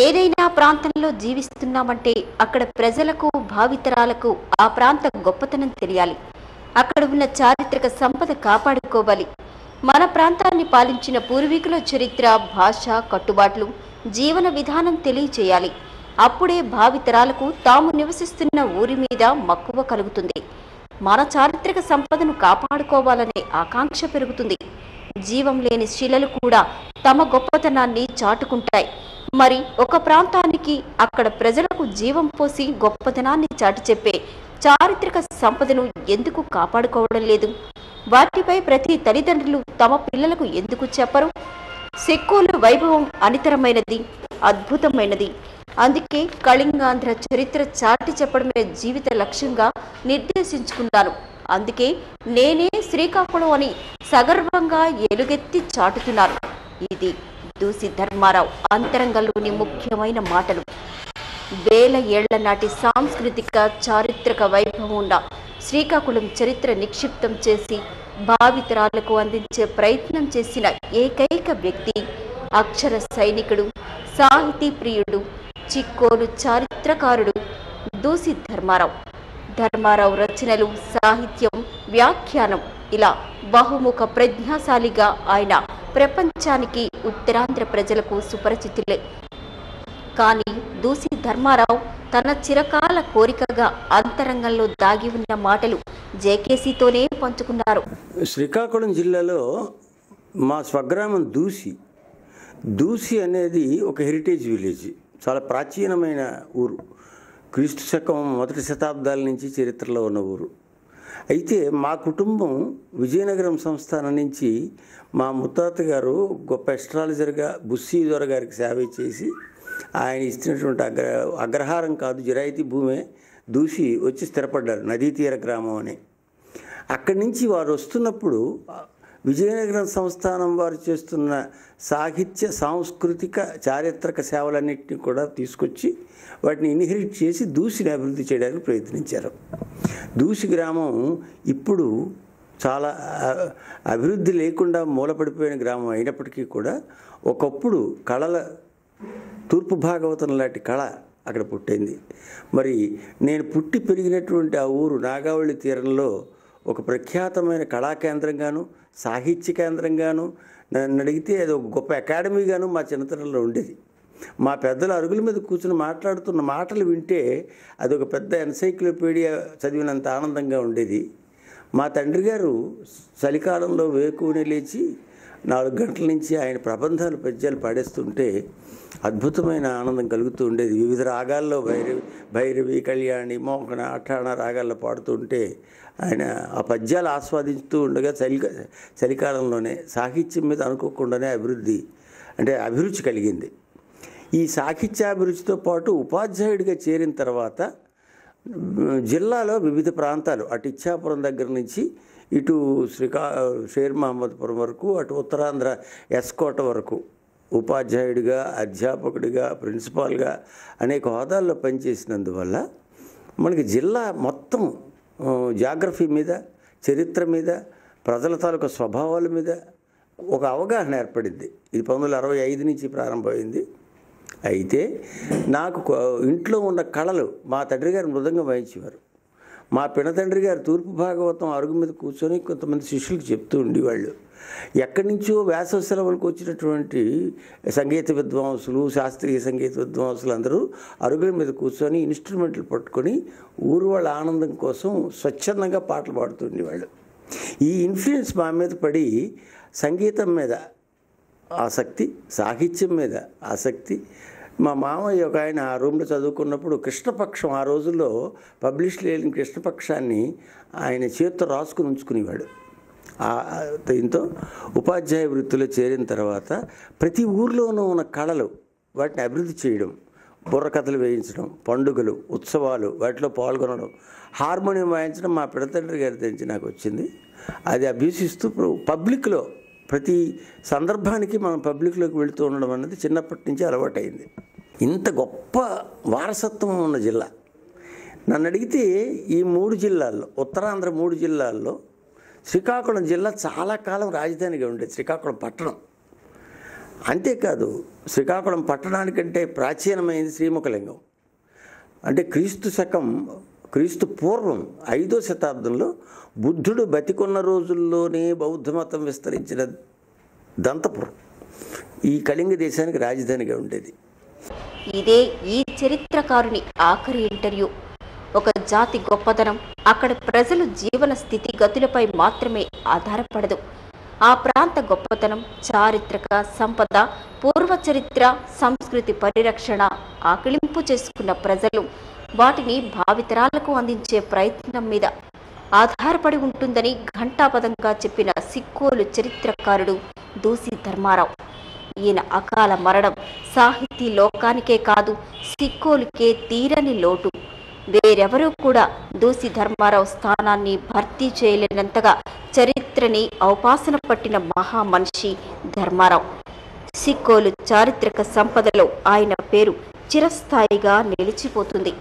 ఏదైనా ప్రాంతంలో జీవిస్తున్నామంటే అక్కడ ప్రజలకు, భావితరాలకు ఆ ప్రాంత గొప్పతనం తెలియాలి. అక్కడ ఉన్న చారిత్రక సంపద కాపాడుకోవాలి. మన ప్రాంతాన్ని పాలించిన పూర్వీకుల చరిత్ర, భాష, కట్టుబాట్లు, జీవన విధానం తెలియచేయాలి. అప్పుడే భావితరాలకు తాము నివసిస్తున్న ఊరి మీద మక్కువ కలుగుతుంది. మన చారిత్రక సంపదను కాపాడుకోవాలనే ఆకాంక్ష పెరుగుతుంది. జీవం లేని శిలలు కూడా తమ గొప్పతనాన్ని చాటుకుంటాయి. మరి ఒక ప్రాంతానికి అక్కడ ప్రజలకు జీవం పోసి గొప్పతనాన్ని చాటి చెప్పే చారిత్రక సంపదను ఎందుకు కాపాడుకోవడం లేదు? వాటిపై ప్రతి తల్లిదండ్రులు తమ పిల్లలకు ఎందుకు చెప్పరు? సెక్కోలు వైభవం అనితరమైనది, అద్భుతమైనది. అందుకే కళింగాంధ్ర చరిత్ర చాటి చెప్పడమే జీవిత లక్ష్యంగా నిర్దేశించుకున్నాను. అందుకే నేనే శ్రీకాకుళం అని సగర్వంగా ఎలుగెత్తి చాటుతున్నాను. ఇది దూసి ధర్మారావు అంతరంగంలోని ముఖ్యమైన మాటలు. వేల ఏళ్ల నాటి సాంస్కృతిక చారిత్రక వైభవం ఉన్న శ్రీకాకుళం చరిత్ర నిక్షిప్తం చేసి భావితరాలకు అందించే ప్రయత్నం చేసిన ఏకైక వ్యక్తి అక్షర సైనికుడు, సాహితీ ప్రియుడు, చిక్కోలు చారిత్రకారుడు దూసి ధర్మారావు. ధర్మారావు రచనలు, సాహిత్యం, వ్యాఖ్యానం ఇలా బహుముఖ ప్రజ్ఞాశాలిగా ఆయన ప్రపంచానికి, ఉత్తరాంధ్ర ప్రజలకు సుపరిచితులే. కానీ దూసి ధర్మారావు తన చిరకాల కోరికగా అంతరంగంలో దాగి ఉన్న మాటలు జేకేసీతోనే పంచుకున్నారు. శ్రీకాకుళం జిల్లాలో మా స్వగ్రామం దూసి అనేది ఒక హెరిటేజ్ విలేజ్. చాలా ప్రాచీనమైన ఊరు. క్రీస్తు శకం మొదటి శతాబ్దాల నుంచి చరిత్రలో ఉన్న ఊరు. అయితే మా కుటుంబం విజయనగరం సంస్థానం నుంచి మా ముత్తాత గారు గొప్ప ఎస్ట్రాలజర్గా బుస్సీ దొర గారికి సేవ చేసి ఆయన ఇచ్చినటువంటి అగ్రహారం కాదు, జిరాయితీ భూమే దూసి వచ్చి స్థిరపడ్డారు. నదీ తీర గ్రామం అని. అక్కడి నుంచి వారు వస్తున్నప్పుడు విజయనగరం సంస్థానం వారు చేస్తున్న సాహిత్య, సాంస్కృతిక, చారిత్రక సేవలన్నింటినీ కూడా తీసుకొచ్చి వాటిని ఇన్హెరిట్ చేసి దూసిని అభివృద్ధి చేయడానికి ప్రయత్నించారు. దూసి గ్రామం ఇప్పుడు చాలా అభివృద్ధి లేకుండా మూలపడిపోయిన గ్రామం అయినప్పటికీ కూడా ఒకప్పుడు కళల తూర్పు భాగవతం లాంటి కళ అక్కడ పుట్టింది. మరి నేను పుట్టి పెరిగినటువంటి ఆ ఊరు నాగావళి తీరంలో ఒక ప్రఖ్యాతమైన కళా కేంద్రంగాను, సాహిత్య కేంద్రంగాను, నన్ను అడిగితే అది ఒక గొప్ప అకాడమీగాను మా చిన్నతనంలో ఉండేది. మా పెద్దలు అరుగుల మీద కూర్చుని మాట్లాడుతున్న మాటలు వింటే అదొక పెద్ద ఎన్సైక్లోపీడియా చదివినంత ఆనందంగా ఉండేది. మా తండ్రి గారు చలికాలంలో వేకువనే లేచి 4 గంటల నుంచి ఆయన ప్రబంధాలు, పద్యాలు పాడేస్తుంటే అద్భుతమైన ఆనందం కలుగుతూ ఉండేది. వివిధ రాగాల్లో భైరవి, కళ్యాణి, మోహన, అఠాణ రాగాల్లో పాడుతుంటే ఆయన ఆ పద్యాలు ఆస్వాదిస్తూ ఉండగా చలికాలంలోనే సాహిత్యం మీద అనుకోకుండానే అభిరుచి కలిగింది. ఈ సాహిత్యాభిరుచితో పాటు ఉపాధ్యాయుడిగా చేరిన తర్వాత జిల్లాలో వివిధ ప్రాంతాలు, అటు ఇచ్చాపురం దగ్గర నుంచి ఇటు షేర్ మహమ్మద్పురం వరకు, అటు ఉత్తరాంధ్ర ఎస్కోట వరకు ఉపాధ్యాయుడిగా, అధ్యాపకుడిగా, ప్రిన్సిపాల్గా అనేక హోదాల్లో పనిచేసినందువల్ల మనకి జిల్లా మొత్తం జాగ్రఫీ మీద, చరిత్ర మీద, ప్రజల తాలూకా స్వభావాల మీద ఒక అవగాహన ఏర్పడింది. ఇది 1965 నుంచి ప్రారంభమైంది. అయితే నాకు ఇంట్లో ఉన్న కళలు, మా తండ్రి గారు మృదంగం వాయించేవారు. మా పినతండ్రి గారు తూర్పు భాగవతం అరుగు మీద కూర్చొని కొంతమంది శిష్యులకు చెప్తూ ఉండేవాళ్ళు. ఎక్కడి నుంచో వేసవి సెలవులకు వచ్చినటువంటి సంగీత విద్వాంసులు, శాస్త్రీయ సంగీత విద్వాంసులు అందరూ అరుగుల మీద కూర్చొని ఇన్స్ట్రుమెంట్లు పట్టుకొని ఊరు వాళ్ళ ఆనందం కోసం స్వచ్ఛందంగా పాటలు పాడుతూ ఉండేవాళ్ళు. ఈ ఇన్ఫ్లుయెన్స్ మా మీద పడి సంగీతం మీద ఆసక్తి, సాహిత్యం మీద ఆసక్తి. మా మామయ్య ఒక ఆయన ఆ రూమ్లో చదువుకున్నప్పుడు కృష్ణపక్షం, ఆ రోజుల్లో పబ్లిష్ లేని కృష్ణపక్షాన్ని ఆయన చేతితో రాసుకుని ఉంచుకునేవాడు. దీంతో ఉపాధ్యాయ వృత్తిలో చేరిన తర్వాత ప్రతి ఊర్లోనూ ఉన్న కళలు వాటిని అభివృద్ధి చేయడం, బుర్రకథలు వేయించడం, పండుగలు, ఉత్సవాలు వాటిలో పాల్గొనడం, హార్మోనియం వాయించడం మా పిడతండ్రి గారి నుంచి నాకు వచ్చింది. అది అభ్యసిస్తూ పబ్లిక్లో ప్రతి సందర్భానికి మనం పబ్లిక్లోకి వెళుతూ ఉండడం అనేది చిన్నప్పటి నుంచి అలవాటైంది. ఇంత గొప్ప వారసత్వం ఉన్న జిల్లా. నన్ను అడిగితే ఈ 3 జిల్లాల్లో, ఉత్తరాంధ్ర 3 జిల్లాల్లో శ్రీకాకుళం జిల్లా చాలా కాలం రాజధానిగా ఉండేది. శ్రీకాకుళం పట్టణం అంతేకాదు శ్రీకాకుళం పట్టణానికంటే ప్రాచీనమైనది శ్రీముఖలింగం. అంటే క్రీస్తు పూర్వం 5వ శతాబ్దంలో బుద్ధుడు బతికున్న రోజుల్లోనే బౌద్ధ మతం విస్తరించిన దంతపురం ఈ కళింగ దేశానికి రాజధానిగా ఉండేది. ఇదే ఈ చరిత్రకారుని ఆఖరి ఇంటర్వ్యూ. ఒక జాతి గొప్పతనం అక్కడ ప్రజలు జీవన స్థితిగతులపై మాత్రమే ఆధారపడదు. ఆ ప్రాంత గొప్పతనం, చారిత్రక సంపద, పూర్వ చరిత్ర, సంస్కృతి పరిరక్షణ ఆకళింపు చేసుకున్న ప్రజలు వాటిని భావితరాలకు అందించే ప్రయత్నం మీద ఆధారపడి ఉంటుందని ఘంటాపదంగా చెప్పిన సిక్కోలు చరిత్రకారుడు దూసి ధర్మారావు. ఈయన అకాల మరణం సాహితీ లోకానికే కాదు, సిక్కోలుకే తీరని లోటు. వేరెవరూ కూడా దూసి ధర్మారావు స్థానాన్ని భర్తీ చేయలేనంతగా చరిత్రని ఔపాసన పట్టిన మహామనిషి ధర్మారావు. సిక్కోలు చారిత్రక సంపదలో ఆయన పేరు చిరస్థాయిగా నిలిచిపోతుంది.